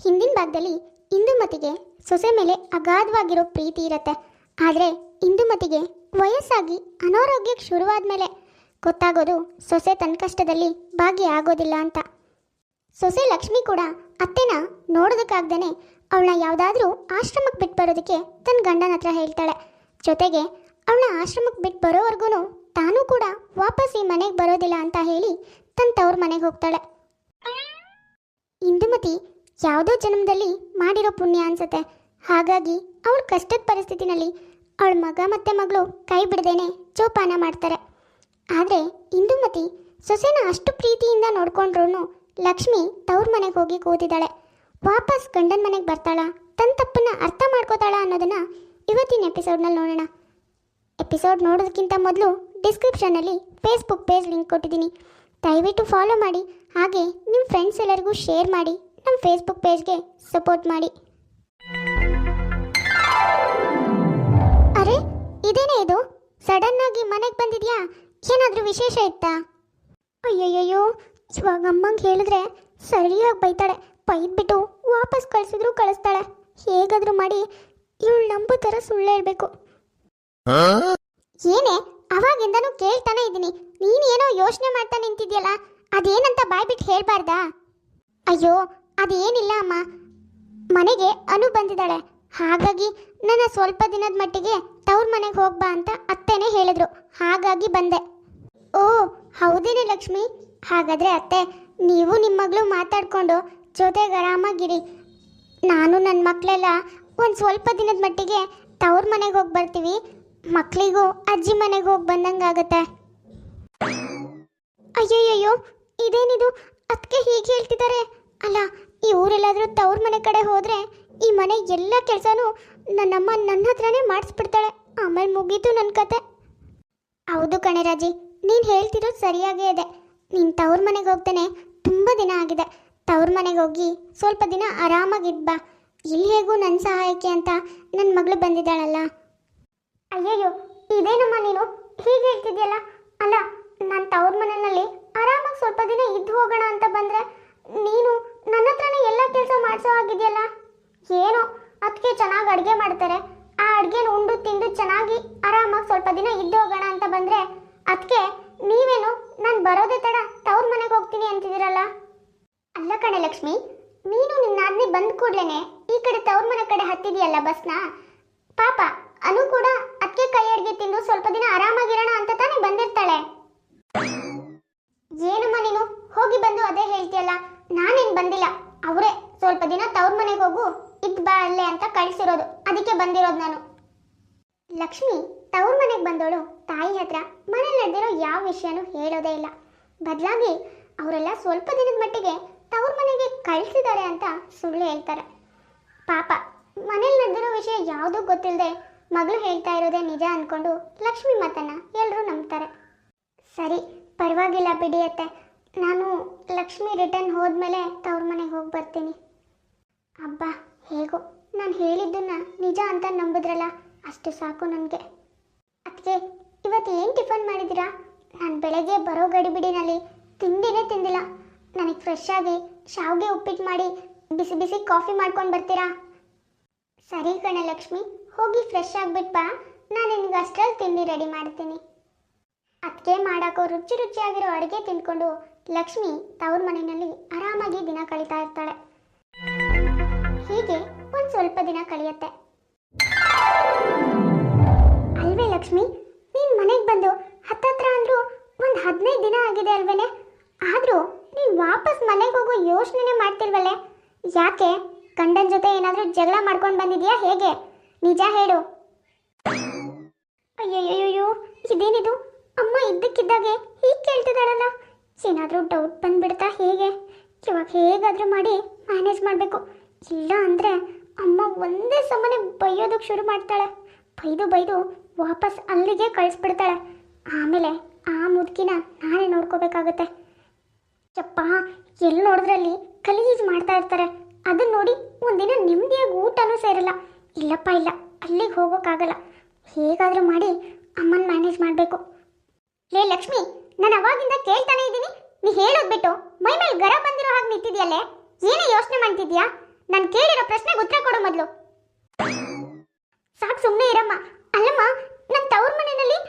ಹಿಂದಿನ ಭಾಗದಲ್ಲಿ ಇಂದುಮತಿಗೆ ಸೊಸೆ ಮೇಲೆ ಅಗಾಧವಾಗಿರೋ ಪ್ರೀತಿ ಇರುತ್ತೆ. ಆದರೆ ಇಂದುಮತಿಗೆ ವಯಸ್ಸಾಗಿ ಅನಾರೋಗ್ಯಕ್ಕೆ ಶುರುವಾದ ಮೇಲೆ ಗೊತ್ತಾಗೋದು ಸೊಸೆ ತನ್ನ ಕಷ್ಟದಲ್ಲಿ ಭಾಗಿಯಾಗೋದಿಲ್ಲ ಅಂತ. ಸೊಸೆ ಲಕ್ಷ್ಮಿ ಕೂಡ ಅತ್ತೆನ ನೋಡೋದಕ್ಕಾಗ್ದೇ ಅವಳನ್ನ ಯಾವುದಾದ್ರೂ ಆಶ್ರಮಕ್ಕೆ ಬಿಟ್ಟು ಬರೋದಕ್ಕೆ ತನ್ನ ಗಂಡನ ಹತ್ರ ಹೇಳ್ತಾಳೆ. ಜೊತೆಗೆ ಅವಳನ್ನ ಆಶ್ರಮಕ್ಕೆ ಬಿಟ್ಟು ಬರೋವರೆಗೂ ತಾನೂ ಕೂಡ ವಾಪಸ್ ಈ ಮನೆಗೆ ಬರೋದಿಲ್ಲ ಅಂತ ಹೇಳಿ ತನ್ನ ತವ್ರ ಮನೆಗೆ ಹೋಗ್ತಾಳೆ. ಇಂದುಮತಿ ಯಾವುದೋ ಜನ್ಮದಲ್ಲಿ ಮಾಡಿರೋ ಪುಣ್ಯ ಅನ್ಸುತ್ತೆ. ಹಾಗಾಗಿ ಅವಳ ಕಷ್ಟದ ಪರಿಸ್ಥಿತಿನಲ್ಲಿ ಅವಳ ಮಗ ಮತ್ತು ಮಗಳು ಕೈ ಬಿಡದೇನೆ ಜೋಪಾನ ಮಾಡ್ತಾರೆ. ಆದರೆ ಇಂದುಮತಿ ಸೊಸೆನ ಅಷ್ಟು ಪ್ರೀತಿಯಿಂದ ನೋಡ್ಕೊಂಡ್ರೂ ಲಕ್ಷ್ಮಿ ತವ್ರ ಮನೆಗೆ ಹೋಗಿ ಕೂತಿದ್ದಾಳೆ. ವಾಪಸ್ ಗಂಡನ ಮನೆಗೆ ಬರ್ತಾಳ, ತನ್ನ ತಪ್ಪನ್ನ ಅರ್ಥ ಮಾಡ್ಕೋತಾಳ ಅನ್ನೋದನ್ನ ಇವತ್ತಿನ ಎಪಿಸೋಡ್ನಲ್ಲಿ ನೋಡೋಣ. ಎಪಿಸೋಡ್ ನೋಡೋದಕ್ಕಿಂತ ಮೊದಲು ಡಿಸ್ಕ್ರಿಪ್ಷನಲ್ಲಿ ಫೇಸ್ಬುಕ್ ಪೇಜ್ ಲಿಂಕ್ ಕೊಟ್ಟಿದ್ದೀನಿ, ದಯವಿಟ್ಟು ಫಾಲೋ ಮಾಡಿ. ಹಾಗೆ ನಿಮ್ಮ ಫ್ರೆಂಡ್ಸ್ ಎಲ್ಲರಿಗೂ ಶೇರ್ ಮಾಡಿ, ನಮ್ಮ ಫೇಸ್ಬುಕ್ ಪೇಜ್ಗೆ ಸಪೋರ್ಟ್ ಮಾಡಿ. ಅರೆ, ಇದೇನೇ ಇದು? ಸಡನ್ ಆಗಿ ಮನೆಗೆ ಬಂದಿದ್ಯಾ? ಏನಾದರೂ ವಿಶೇಷ ಇತ್ತಾ? ಅಯ್ಯಯ್ಯೋ, ಇವಾಗ ಅಮ್ಮಂಗೆ ಹೇಳಿದ್ರೆ ಸರಿಯಾಗಿ ಬೈತಾಳೆ. ಬೈದ್ಬಿಟ್ಟು ವಾಪಸ್ ಕಳಿಸಿದ್ರು ಕಳಿಸ್ತಾಳೆ. ಹೇಗಾದರೂ ಮಾಡಿ ಇವಳು ನಂಬೋ ಥರ ಸುಳ್ಳು ಹೇಳ್ಬೇಕು. ಏನೇ ಅವಾಗಿಂದನೂ ಕೇಳ್ತಾನೆ ಇದ್ದೀನಿ, ನೀನೇನೋ ಯೋಚನೆ ಮಾಡ್ತಾ ನಿಂತಿದ್ಯಲ್ಲ, ಅದೇನಂತ ಬಾಯ್ಬಿಟ್ಟು ಹೇಳ್ಬಾರ್ದಾ? ಅಯ್ಯೋ ಅದೇನಿಲ್ಲ ಅಮ್ಮ, ಮನೆಗೆ ಅನು ಬಂದಿದ್ದಾಳೆ. ಹಾಗಾಗಿ ನನ್ನ ಸ್ವಲ್ಪ ದಿನದ ಮಟ್ಟಿಗೆ ತವ್ರ ಮನೆಗೆ ಹೋಗ್ಬಾ ಅಂತ ಅತ್ತೆನೇ ಹೇಳಿದ್ರು, ಹಾಗಾಗಿ ಬಂದೆ. ಓ ಹೌದೇನೆ ಲಕ್ಷ್ಮಿ, ಹಾಗಾದರೆ ಅತ್ತೆ ನೀವು ನಿಮ್ಮ ಮಗಳು ಮಾತಾಡಿಕೊಂಡು ಜೊತೆಗೆ ಆರಾಮಾಗಿರಿ. ನಾನು ನನ್ನ ಮಕ್ಕಳೆಲ್ಲ ಒಂದು ಸ್ವಲ್ಪ ದಿನದ ಮಟ್ಟಿಗೆ ತವ್ರ ಮನೆಗೆ ಹೋಗಿ ಬರ್ತೀವಿ. ಮಕ್ಕಳಿಗೂ ಅಜ್ಜಿ ಮನೆಗೆ ಹೋಗಿ ಬಂದಂಗಾಗತ್ತೆ. ಅಯ್ಯಯ್ಯೋ, ಇದೇನಿದು? ಅದಕ್ಕೆ ಹೀಗೆ ಹೇಳ್ತಿದ್ದಾರೆ. ಅಲ್ಲ, ಈ ಊರೆಲ್ಲಾದರೂ ತವ್ರ ಮನೆ ಕಡೆ ಹೋದರೆ ಈ ಮನೆ ಎಲ್ಲ ಕೆಲಸನೂ ನನ್ನಮ್ಮ ನನ್ನ ಹತ್ರನೇ ಮಾಡಿಸ್ಬಿಡ್ತಾಳೆ. ಆಮೇಲೆ ಮುಗೀತು ನನ್ನ ಕತೆ. ಹೌದು ಕಣೆ ರಾಜಿ, ನೀನು ಹೇಳ್ತಿರೋದು ಸರಿಯಾಗೇ ಇದೆ. ನೀನು ತವ್ರ ಮನೆಗೆ ಹೋಗ್ತಾನೆ ತುಂಬ ದಿನ ಆಗಿದೆ. ತವ್ರ ಮನೆಗೆ ಹೋಗಿ ಸ್ವಲ್ಪ ದಿನ ಆರಾಮಾಗಿದ್ಬಾ. ಇಲ್ಲಿ ಹೇಗೂ ನನ್ನ ಸಹಾಯಕ್ಕೆ ಅಂತ ನನ್ನ ಮಗಳು ಬಂದಿದ್ದಾಳಲ್ಲ. ಅಯ್ಯಯ್ಯೋ, ಇದೇನಮ್ಮ ನೀನು ಹೀಗೆ ಹೇಳ್ತಿದ್ಯಲ್ಲ? ಅಲ್ಲ, ನಾನು ತವ್ರ ಮನೆಯಲ್ಲಿ ಆರಾಮಾಗಿ ಸ್ವಲ್ಪ ದಿನ ಇದ್ದು ಹೋಗೋಣ ಅಂತ ಬಂದರೆ ನೀನು ನನ್ನ ಹತ್ರನೇ ಎಲ್ಲ ಕೆಲಸ ಮಾಡಿಸೋ ಆಗಿದೆಯಲ್ಲ. ಏನೋ ಅದಕ್ಕೆ ಚೆನ್ನಾಗಿ ಅಡುಗೆ ಮಾಡ್ತಾರೆ, ಆ ಅಡುಗೆನ ಉಂಡು ತಿಂದು ಚೆನ್ನಾಗಿ ಆರಾಮಾಗಿ ಸ್ವಲ್ಪ ದಿನ ಇದ್ದು ಹೋಗೋಣ ಅಂತ ಬಂದರೆ ಅದಕ್ಕೆ ನೀವೇನು ನಾನು ಬರೋದೇ ತಡ ತವ್ರ ಮನೆಗೆ ಹೋಗ್ತೀನಿ ಅಂತಿದ್ದೀರಲ್ಲ. ಅಲ್ಲ ಕಣೆ ಲಕ್ಷ್ಮಿ, ನೀನು ನಿನ್ನ ಆದ್ಮಿ ಬಂದ ಕೂಡ್ಲೇನೆ ಈ ಕಡೆ ತವ್ರ ಮನೆ ಕಡೆ ಹತ್ತಿದೆಯಲ್ಲ ಬಸ್ನ. ಪಾಪ ಅನು ಕೂಡ ಅದಕ್ಕೆ ಕೈ ಅಡುಗೆ ತಿಂದು ಸ್ವಲ್ಪ ದಿನ ಆರಾಮಾಗಿರೋಣ ಅಂತ ತಾನೇ ಬಂದಿರ್ತಾಳೆ. ಏನಮ್ಮ ನೀನು ಹೋಗಿ ಬಂದು ಅದೇ ಹೇಳ್ತೀಯಲ್ಲ? ನಾನೇನು ಬಂದಿಲ್ಲ, ಅವರೇ ಸ್ವಲ್ಪ ದಿನ ತವ್ರ ಮನೆಗೆ ಹೋಗು ಇದ್ ಬಾ ಅಲ್ಲೇ ಅಂತ ಕಳಿಸಿರೋದು, ಅದಕ್ಕೆ ಬಂದಿರೋದು ನಾನು. ಲಕ್ಷ್ಮಿ ತವ್ರ ಮನೆಗೆ ಬಂದವಳು ತಾಯಿ ಹತ್ರ ಮನೇಲಿ ನಡೆದಿರೋ ಯಾವ ವಿಷಯನೂ ಹೇಳೋದೇ ಇಲ್ಲ. ಬದಲಾಗಿ ಅವರೆಲ್ಲ ಸ್ವಲ್ಪ ದಿನದ ಮಟ್ಟಿಗೆ ತವ್ರ ಮನೆಗೆ ಕಳಿಸಿದ್ದಾರೆ ಅಂತ ಸುಳ್ಳು ಹೇಳ್ತಾರೆ. ಪಾಪ ಮನೇಲಿ ನಡೆದಿರೋ ವಿಷಯ ಯಾವುದೂ ಗೊತ್ತಿಲ್ಲದೆ ಮಗಳು ಹೇಳ್ತಾ ಇರೋದೇ ನಿಜ ಅಂದ್ಕೊಂಡು ಲಕ್ಷ್ಮಿ ಮಾತನ್ನ ಎಲ್ಲರೂ ನಂಬ್ತಾರೆ. ಸರಿ, ಪರವಾಗಿಲ್ಲ ಬಿಡಿಯತ್ತೆ, ನಾನು ಲಕ್ಷ್ಮಿ ರಿಟರ್ನ್ ಹೋದ್ಮೇಲೆ ತವ್ರ ಮನೆಗೆ ಹೋಗಿ ಬರ್ತೀನಿ. ಅಬ್ಬಾ, ಹೇಗೋ ನಾನು ಹೇಳಿದ್ದನ್ನ ನಿಜ ಅಂತ ನಂಬಿದ್ರಲ್ಲ, ಅಷ್ಟು ಸಾಕು ನನಗೆ. ಅದಕ್ಕೆ ಇವತ್ತು ಏನು ಟಿಫನ್ ಮಾಡಿದ್ದೀರಾ? ನಾನು ಬೆಳಗ್ಗೆ ಬರೋ ಗಡಿಬಿಡಿನಲ್ಲಿ ತಿಂಡಿನೇ ತಿಂದಿಲ್ಲ. ನನಗೆ ಫ್ರೆಶ್ ಆಗಿ ಶಾವಿಗೆ ಉಪ್ಪಿಟ್ಟು ಮಾಡಿ ಬಿಸಿ ಬಿಸಿ ಕಾಫಿ ಮಾಡ್ಕೊಂಡು ಬರ್ತೀರಾ? ಸರಿ ಕಣೆ ಲಕ್ಷ್ಮಿ, ಹೋಗಿ ಫ್ರೆಶ್ ಆಗಿಬಿಟ್ಟು ಬಾ, ನಾನು ನಿನಗೆ ಅಷ್ಟರಲ್ಲಿ ತಿಂಡಿ ರೆಡಿ ಮಾಡ್ತೀನಿ. ಅದಕ್ಕೆ ಮಾಡೋಕ್ಕೋ ರುಚಿ ರುಚಿಯಾಗಿರೋ ಅಡುಗೆ ತಿಂದ್ಕೊಂಡು ಲಕ್ಷ್ಮಿ ತವ್ರ ಮನೆಯಲ್ಲಿ ಆರಾಮಾಗಿ ದಿನ ಕಳೀತಾ ಇರ್ತಾಳೆ. ಹೀಗೆ ಒಂದು ಸ್ವಲ್ಪ ದಿನ ಕಳೆಯುತ್ತೆ. ಅಲ್ವೇ ಲಕ್ಷ್ಮಿ, ನೀನು ಮನೆಗೆ ಬಂದು ಹತ್ತತ್ರ ಅಂದರೂ ಒಂದು 15 ದಿನ ಆಗಿದೆ ಅಲ್ವೇನೆ? ಆದರೂ ನೀನು ವಾಪಸ್ ಮನೆಗೆ ಹೋಗೋ ಯೋಚನೆ ಮಾಡ್ತಿಲ್ವಲ್ಲೇ? ಯಾಕೆ? ಗಂಡನ ಜೊತೆ ಏನಾದರೂ ಜಗಳ ಮಾಡ್ಕೊಂಡು ಬಂದಿದ್ಯಾ ಹೇಗೆ? ನಿಜ ಹೇಳು. ಅಯ್ಯಯ್ಯೋ, ಇದೇನಿದು? ಅಮ್ಮ ಇದ್ದಕ್ಕಿದ್ದಾಗೆ ಹೀಗೆ ಕೇಳ್ತಿದ್ದಾಳಲ್ಲ, ಏನಾದರೂ ಡೌಟ್ ಬಂದ್ಬಿಡ್ತಾ ಹೇಗೆ? ಇವಾಗ ಹೇಗಾದರೂ ಮಾಡಿ ಮ್ಯಾನೇಜ್ ಮಾಡಬೇಕು. ಇಲ್ಲ ಅಂದರೆ ಅಮ್ಮ ಒಂದೇ ಸಮನೆ ಬೈಯೋದಕ್ಕೆ ಶುರು ಮಾಡ್ತಾಳೆ. ಬೈದು ಬೈದು ವಾಪಸ್ ಅಲ್ಲಿಗೆ ಕಳಿಸ್ಬಿಡ್ತಾಳೆ. ಆಮೇಲೆ ಆ ಮುದುಕಿನ ನಾನೇ ನೋಡ್ಕೋಬೇಕಾಗತ್ತೆ. ಚಪ್ಪ, ಎಲ್ಲಿ ನೋಡಿದ್ರಲ್ಲಿ ಗಲೀಜು ಮಾಡ್ತಾ ಇರ್ತಾರೆ. ಅದನ್ನ ನೋಡಿ ಒಂದಿನ ನೆಮ್ಮದಿಯಾಗಿ ಊಟನೂ ಸೇರಲ್ಲ. ಇಲ್ಲಪ್ಪ ಇಲ್ಲ, ಅಲ್ಲಿಗೆ ಹೋಗೋಕ್ಕಾಗಲ್ಲ. ಹೇಗಾದರೂ ಮಾಡಿ ಅಮ್ಮನ ಮ್ಯಾನೇಜ್ ಮಾಡಬೇಕು. ಲೇ ಲಕ್ಷ್ಮಿ, ನಾನು ಅವಾಗಿಂದ ಕೇಳ್ತಾನೆ ಇದ್ದೀನಿ, ನೀ ಹೇಳೋದು ಬಿಟ್ಟು ಮೈ ಮೇಲೆ ಗರ ಬಂದಿರೋ ಹಾಗೆ ನಿಂತಿದ್ಯಲ್ಲೇ. ಏನೇ ಯೋಚನೆ ಮಾಡ್ತಿದ್ಯಾ? ನಾನು ಕೇಳಿರೋ ಪ್ರಶ್ನೆಗೆ ಉತ್ತರ ಕೊಡು ಮೊದಲು. ಸಾಕು, ಸುಮ್ಮನೆ ಇರಮ್ಮ. ಅಲ್ಲಮ್ಮ, ನನ್ನ ತವ್ರ ಮನೆಯಲ್ಲಿ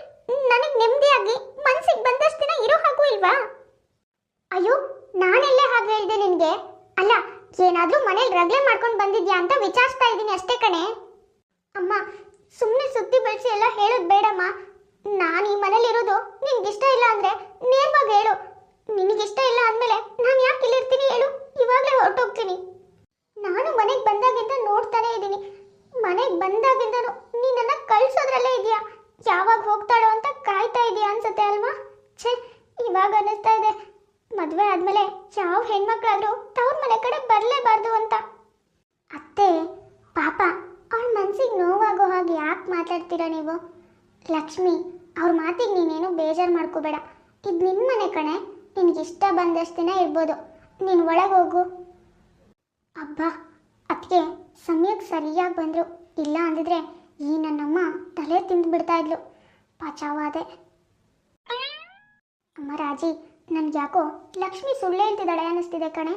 ನನಗೆ ನೆಮ್ಮದಿಯಾಗಿ ಮನ್ಸಿಗೆ ಬಂದಷ್ಟು ದಿನ ಇರೋ ಹಾಗೂ ಇಲ್ವಾ? ಅಯ್ಯೋ, ನಾನೆಲ್ಲೇ ಹಾಗೆ ಹೇಳಿದೆ ನಿನಗೆ? ಅಲ್ಲ, ಏನಾದರೂ ಮನೇಲಿ ರಗಳೆ ಮಾಡ್ಕೊಂಡು ಬಂದಿದ್ಯಾ ಅಂತ ವಿಚಾರಿಸ್ತಾ ಇದ್ದೀನಿ ಅಷ್ಟೇ ಕಣೆ. ಅಮ್ಮ, ಸುಮ್ಮನೆ ಸುದ್ದಿ ಬೆಳೆಸಿ ಎಲ್ಲ ಹೇಳೋದು ಬೇಡಮ್ಮ. ನಾನು ಈ ಮನೇಲಿ ಇರೋದು ನಿನ್ಗಿಷ್ಟ ಇಲ್ಲ ಅಂದ್ರೆ ನೇರವಾಗಿ ಹೇಳು. ನಿನಗಿಷ್ಟ ಇಲ್ಲ ಅಂದಮೇಲೆ ನಾನು ಯಾಕೆ ಇಲ್ಲಿರ್ತೀನಿ ಹೇಳು? ಇವಾಗಲೇ ಹೊರಟೋಗ್ತೀನಿ. ನಾನು ಮನೆಗೆ ಬಂದಾಗಿಂದ ನೋಡ್ತಾನೆ ಇದ್ದೀನಿ. ಮನೆಗೆ ಬಂದಾಗಿಂದನು ನೀನನ್ನ ಕಳ್ಸೋದ್ರಲ್ಲೇ ಇದೆಯಾ? ಯಾವಾಗ ಹೋಗ್ತಾಳೋ ಅಂತ ಕಾಯ್ತಾ ಇದೆಯಾ ಅನ್ಸುತ್ತೆ ಅಲ್ವಾ? ಛೇ, ಇವಾಗ ಅನ್ನಿಸ್ತಾ ಇದೆ ಮದುವೆ ಆದ್ಮೇಲೆ ಯಾವ ಹೆಣ್ಮಕ್ಳಾದ್ರೂ ತವ್ರ ಮನೆ ಕಡೆ ಬರಲೇಬಾರ್ದು ಅಂತ. ಅತ್ತೆ, ಪಾಪ ಅವಳ ಮನ್ಸಿಗೆ ನೋವಾಗೋ ಹಾಗೆ ಯಾಕೆ ಮಾತಾಡ್ತೀರಾ ನೀವು? ಲಕ್ಷ್ಮಿ, ಅವ್ರ ಮಾತಿಗೆ ನೀನೇನು ಬೇಜಾರು ಮಾಡ್ಕೋಬೇಡ. ಇದು ನಿನ್ನ ಮನೆ ಕಣೆ, ನಿನಗಿಷ್ಟ ಬಂದಷ್ಟು ದಿನ ಇರ್ಬೋದು. ನೀನು ಒಳಗೆ ಹೋಗು. ಅಬ್ಬಾ, ಅದಕ್ಕೆ ಸಮಯಕ್ಕೆ ಸರಿಯಾಗಿ ಬಂದರು. ಇಲ್ಲ ಅಂದಿದ್ರೆ ಈ ನನ್ನಮ್ಮ ತಲೆ ತಿಂದು ಬಿಡ್ತಾ ಇದ್ಲು. ಪಾಚಾವಾದೆ. ಅಮ್ಮ ರಾಜಿ, ನನ್ಗೆ ಯಾಕೋ ಲಕ್ಷ್ಮಿ ಸುಳ್ಳು ಹೇಳ್ತಿದ್ದಾಳೆ ಅನ್ನಿಸ್ತಿದೆ ಕಣೆ.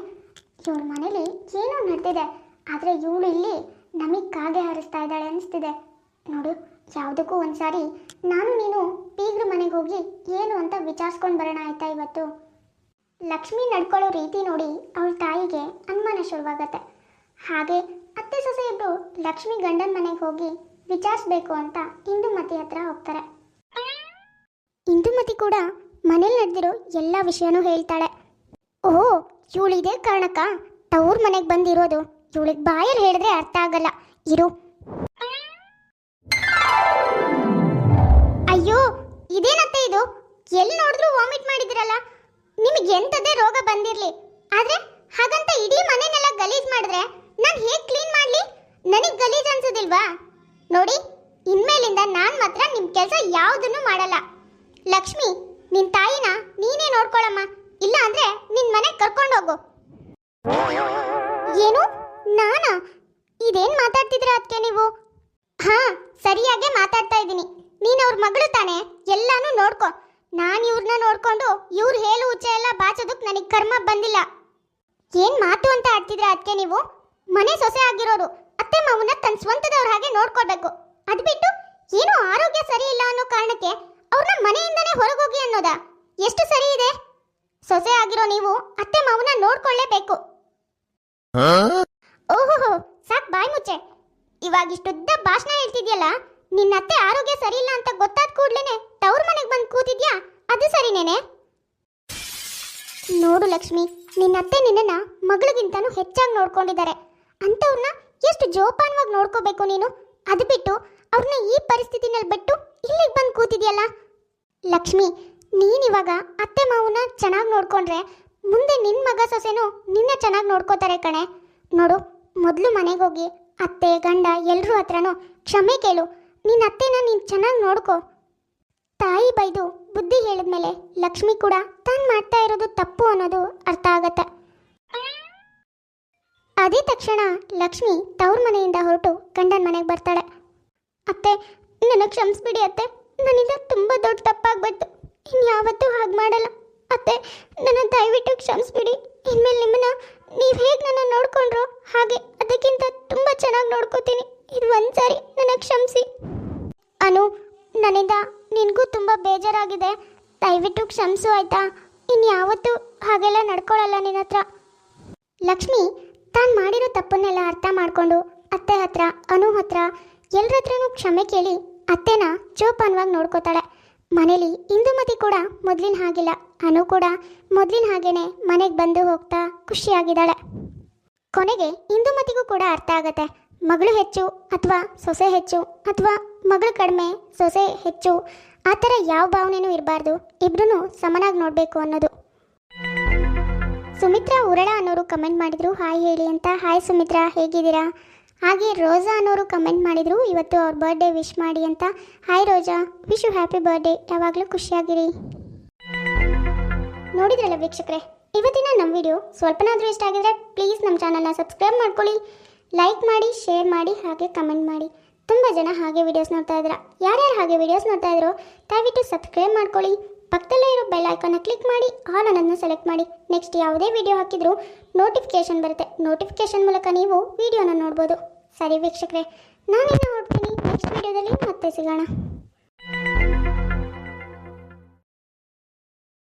ಇವಳ ಮನೇಲಿ ಏನೋ ನಡೆದಿದೆ, ಆದರೆ ಇವಳು ಇಲ್ಲಿ ನಮಗೆ ಕಾಗೆ ಹಾರಿಸ್ತಾ ಇದ್ದಾಳೆ ಅನ್ನಿಸ್ತಿದೆ. ನೋಡು, ಯಾವುದಕ್ಕೂ ಒಂದ್ಸಾರಿ ನಾನು ನೀನು ಬೀಗ್ರ ಮನೆಗೆ ಹೋಗಿ ಏನು ಅಂತ ವಿಚಾರಿಸ್ಕೊಂಡು ಬರೋಣ ಆಯ್ತಾ ಇವತ್ತು? ಲಕ್ಷ್ಮಿ ನಡ್ಕೊಳ್ಳೋ ರೀತಿ ನೋಡಿ ಅವಳ ತಾಯಿಗೆ ಅನುಮಾನ ಶುರುವಾಗತ್ತೆ. ಹಾಗೆ ಅತ್ತೆ ಸೊಸೆ ಇಬ್ಬರು ಲಕ್ಷ್ಮಿ ಗಂಡನ ಮನೆಗೆ ಹೋಗಿ ವಿಚಾರಿಸ್ಬೇಕು ಅಂತ ಇಂದುಮತಿ ಹತ್ರ ಹೋಗ್ತಾರೆ. ಇಂದುಮತಿ ಕೂಡ ಮನೇಲಿ ನಡೆದಿರೋ ಎಲ್ಲ ವಿಷಯನೂ ಹೇಳ್ತಾಳೆ. ಓಹೋ, ಇವಳು ಇದೇ ಕಾರಣಕ್ಕ ತವ್ರ ಮನೆಗೆ ಬಂದಿರೋದು? ಇವಳಿಗೆ ಬಾಯಲ್ಲಿ ಹೇಳಿದ್ರೆ ಅರ್ಥ ಆಗಲ್ಲ. ಇರು. ಅಯ್ಯೋ, ಇದೇನತ್ತೆ ಇದು? ಎಲ್ಲಿ ನೋಡಿದ್ರು ವಾಮಿಟ್ ಮಾಡಿದಿರಲ್ಲ. ನಿಮಗೆ ಎಂಥದೇ ರೋಗ ಬಂದಿರಲಿ, ಆದ್ರೆ ಹಾಗಂತ ಇಡೀ ಮನೆನೆಲ್ಲ ಗಲೀಜ್ ಮಾಡಿದ್ರೆ ನಾನು ಹೇಗೆ ಕ್ಲೀನ್ ಮಾಡಲಿ? ನನಗೆ ಗಲೀಜ್ ಅನ್ಸೋದಿಲ್ವಾ? ನೋಡಿ, ಇನ್ಮೇಲಿಂದ ನಾನು ಮಾತ್ರ ನಿಮ್ಮ ಕೆಲಸ ಯಾವುದನ್ನು ಮಾಡಲ್ಲ. ಲಕ್ಷ್ಮಿ, ನಿನ್ನ ತಾಯಿನ ನೀನೇ ನೋಡ್ಕೊಳಮ್ಮ, ಇಲ್ಲ ಅಂದ್ರೆ ನಿನ್ನ ಮನೆಗೆ ಕರ್ಕೊಂಡು ಹೋಗು. ಏನು? ನಾನಾ? ಇದೇನು ಮಾತಾಡ್ತಿದ್ರ ಅದಕ್ಕೆ ನೀವು? ಹಾ, ಸರಿಯಾಗೆ ಮಾತಾಡ್ತಾ ಇದ್ದೀನಿ. ನೀನು ಅವ್ರ ಮಗಳು ತಾನೆ, ಎಲ್ಲಾನು ನೋಡ್ಕೊ. ನಾನು ಇವ್ರನ್ನ ನೋಡ್ಕೊಂಡು ಇವ್ರು ಹೇಳು ಹುಚ್ಚ ಎಲ್ಲ ಬಾಚೋದಕ್ಕೆ ನನಗೆ ಕರ್ಮ ಬಂದಿಲ್ಲ. ಏನ್ ಮಾತು ಅಂತ ಆಡ್ತಿದ್ರ ಅದಕ್ಕೆ ನೀವು? ಮನೆ ಸೊಸೆ ಆಗಿರೋರು ಅತ್ತೆ ಮಾವನ್ನ ತನ್ನ ಸ್ವಂತದವ್ರ ಹಾಗೆ ನೋಡ್ಕೊಳ್ಬೇಕು. ಅದು ಬಿಟ್ಟು ಏನೋ ಆರೋಗ್ಯ ಸರಿ ಇಲ್ಲ ಅನ್ನೋ ಕಾರಣಕ್ಕೆ ಅವ್ರನ್ನ ಮನೆಯಿಂದನೇ ಹೊರಗೋಗಿ ಅನ್ನೋದಾ? ಎಷ್ಟು ಸರಿ ಇದೆ? ಸೊಸೆ ಆಗಿರೋ ನೀವು ಅತ್ತೆ ಮಾವನ್ನ ನೋಡ್ಕೊಳ್ಳೇಬೇಕು. ಓಹೋ, ಸಾಕ್ ಬಾಯ್ ಮುಚ್ಚೆ. ಇವಾಗ ಇಷ್ಟುದ್ದ ಭಾಷಣ ಹೇಳ್ತಿದ್ಯಲ್ಲ, ನಿನ್ನ ಅತ್ತೆ ಆರೋಗ್ಯ ಸರಿ ಇಲ್ಲ ಅಂತ ಗೊತ್ತಾದ ಕೂಡ್ಲೇನೆ ತವ್ರ ಮನೆಗೆ ಬಂದು ಕೂತಿದ್ಯಾ? ಅದು ಸರಿನೇನೆ? ನೋಡು ಲಕ್ಷ್ಮಿ, ನಿನ್ನ ಅತ್ತೆ ನಿನ್ನನ್ನ ಮಗಳಿಗಿಂತನೂ ಹೆಚ್ಚಾಗಿ ನೋಡ್ಕೊಂಡಿದ್ದಾರೆ. ಅಂಥವ್ರನ್ನ ಎಷ್ಟು ಜೋಪಾನವಾಗಿ ನೋಡ್ಕೋಬೇಕು ನೀನು. ಅದು ಬಿಟ್ಟು ಅವ್ರನ್ನ ಈ ಪರಿಸ್ಥಿತಿನಲ್ಲಿ ಬಿಟ್ಟು ಇಲ್ಲಿಗೆ ಬಂದು ಕೂತಿದ್ಯಲ್ಲ. ಲಕ್ಷ್ಮಿ, ನೀನಿವಾಗ ಅತ್ತೆ ಮಾವನ್ನ ಚೆನ್ನಾಗಿ ನೋಡ್ಕೊಂಡ್ರೆ ಮುಂದೆ ನಿನ್ನ ಮಗ ಸೊಸೆನೂ ನಿನ್ನ ಚೆನ್ನಾಗಿ ನೋಡ್ಕೋತಾರೆ ಕಣೆ. ನೋಡು, ಮೊದಲು ಮನೆಗೆ ಹೋಗಿ ಅತ್ತೆ ಗಂಡ ಎಲ್ಲರೂ ಹತ್ರನೂ ಕ್ಷಮೆ ಕೇಳು. ನಿನ್ನ ಅತ್ತೆನ ನೀನು ಚೆನ್ನಾಗಿ ನೋಡ್ಕೋ. ತಾಯಿ ಬೈದು ಬುದ್ಧಿ ಹೇಳಿದ್ಮೇಲೆ ಲಕ್ಷ್ಮಿ ಕೂಡ ತಾನು ಮಾಡ್ತಾ ಇರೋದು ತಪ್ಪು ಅನ್ನೋದು ಅರ್ಥ ಆಗತ್ತೆ. ಅದೇ ತಕ್ಷಣ ಲಕ್ಷ್ಮಿ ತವ್ರ ಮನೆಯಿಂದ ಹೊರಟು ಗಂಡನ ಮನೆಗೆ ಬರ್ತಾಳೆ. ಅತ್ತೆ, ನನಗೆ ಕ್ಷಮಿಸ್ಬಿಡಿ ಅತ್ತೆ, ನನ್ನಿಂದ ತುಂಬ ದೊಡ್ಡ ತಪ್ಪಾಗ್ಬಿಡ್ತು. ಇನ್ಯಾವತ್ತೂ ಹಾಗೆ ಮಾಡಲ್ಲ ಅತ್ತೆ, ನನ್ನ ದಯವಿಟ್ಟು ಕ್ಷಮಿಸ್ಬಿಡಿ. ಇನ್ಮೇಲೆ ನಿಮ್ಮನ್ನ ನೀವು ಹೇಗೆ ನನ್ನ ನೋಡ್ಕೊಂಡ್ರು ಹಾಗೆ ಅದಕ್ಕಿಂತ ತುಂಬ ಚೆನ್ನಾಗಿ ನೋಡ್ಕೋತೀನಿ. ಇದು ಒಂದ್ಸಾರಿ ನನಗೆ ಕ್ಷಮಿಸಿ. ಅನು, ನನ್ನಿಂದ ನಿನಗೂ ತುಂಬ ಬೇಜಾರಾಗಿದೆ, ದಯವಿಟ್ಟು ಕ್ಷಮಿಸು ಆಯ್ತಾ? ಇನ್ಯಾವತ್ತೂ ಹಾಗೆಲ್ಲ ನಡ್ಕೊಳ್ಳಲ್ಲ ನಿನ್ನ ಹತ್ರ. ಲಕ್ಷ್ಮಿ ತಾನು ಮಾಡಿರೋ ತಪ್ಪನ್ನೆಲ್ಲ ಅರ್ಥ ಮಾಡಿಕೊಂಡು ಅತ್ತೆ ಹತ್ರ ಅನು ಹತ್ರ ಎಲ್ಲರ ಹತ್ರನೂ ಕ್ಷಮೆ ಕೇಳಿ ಅತ್ತೆನ ಜೋಪಾನವಾಗಿ ನೋಡ್ಕೋತಾಳೆ. ಮನೇಲಿ ಇಂದುಮತಿ ಕೂಡ ಮೊದಲಿನ ಹಾಗಿಲ್ಲ, ಅನು ಕೂಡ ಮೊದಲಿನ ಹಾಗೇನೆ ಮನೆಗೆ ಬಂದು ಹೋಗ್ತಾ ಖುಷಿಯಾಗಿದ್ದಾಳೆ. ಕೊನೆಗೆ ಇಂದುಮತಿಗೂ ಕೂಡ ಅರ್ಥ ಆಗತ್ತೆ, ಮಗಳು ಹೆಚ್ಚು ಅಥವಾ ಸೊಸೆ ಹೆಚ್ಚು ಅಥವಾ ಮಗಳು ಕಡಿಮೆ ಸೊಸೆ ಹೆಚ್ಚು ಆ ಥರ ಯಾವ ಭಾವನೆನೂ ಇರಬಾರ್ದು, ಇಬ್ರು ಸಮನಾಗಿ ನೋಡಬೇಕು ಅನ್ನೋದು. ಸುಮಿತ್ರಾ ಉರಳ ಅನ್ನೋರು ಕಮೆಂಟ್ ಮಾಡಿದ್ರು ಹಾಯ್ ಹೇಳಿ ಅಂತ. ಹಾಯ್ ಸುಮಿತ್ರಾ, ಹೇಗಿದ್ದೀರಾ? ಹಾಗೆ ರೋಜಾ ಅನ್ನೋರು ಕಮೆಂಟ್ ಮಾಡಿದರು ಇವತ್ತು ಅವ್ರ ಬರ್ಡೇ ವಿಶ್ ಮಾಡಿ ಅಂತ. Hi Roja, wish you happy birthday, ಯಾವಾಗಲೂ ಖುಷಿಯಾಗಿರಿ. ನೋಡಿದ್ರಲ್ಲ ವೀಕ್ಷಕರೇ, ಇವತ್ತಿನ ನಮ್ಮ ವಿಡಿಯೋ ಸ್ವಲ್ಪನಾದರೂ ಇಷ್ಟ ಆಗಿದ್ರೆ ಪ್ಲೀಸ್ ನಮ್ಮ ಚಾನಲ್ನ ಸಬ್ಸ್ಕ್ರೈಬ್ ಮಾಡ್ಕೊಳ್ಳಿ, ಲೈಕ್ ಮಾಡಿ, ಶೇರ್ ಮಾಡಿ, ಹಾಗೆ ಕಮೆಂಟ್ ಮಾಡಿ. ತುಂಬ ಜನ ಹಾಗೆ ವಿಡಿಯೋಸ್ ನೋಡ್ತಾ ಇದ್ದೀರಾ. ಯಾರ್ಯಾರು ಹಾಗೆ ವಿಡಿಯೋಸ್ ನೋಡ್ತಾ ಇದ್ರು ದಯವಿಟ್ಟು ಸಬ್ಸ್ಕ್ರೈಬ್ ಮಾಡ್ಕೊಳ್ಳಿ, ಪಕ್ಕದಲ್ಲೇ ಇರೋ ಬೆಲ್ ಐಕಾನ್ನ ಕ್ಲಿಕ್ ಮಾಡಿ ಆಲ್ ಅನ್ನೋದನ್ನ ಸೆಲೆಕ್ಟ್ ಮಾಡಿ. ನೆಕ್ಸ್ಟ್ ಯಾವುದೇ ವಿಡಿಯೋ ಹಾಕಿದ್ರೂ ನೋಟಿಫಿಕೇಶನ್ ಬರುತ್ತೆ. ನೋಟಿಫಿಕೇಶನ್ ಮೂಲಕ ನೀವು ವಿಡಿಯೋನ ನೋಡ್ಬೋದು. ಸರಿ ವೀಕ್ಷಕರೇ, ನಾನಿನ್ನು ಹೊರಡ್ತೀನಿ. ನೆಕ್ಸ್ಟ್ ವಿಡಿಯೋದಲ್ಲಿ ಮತ್ತೆ ಸಿಗೋಣ.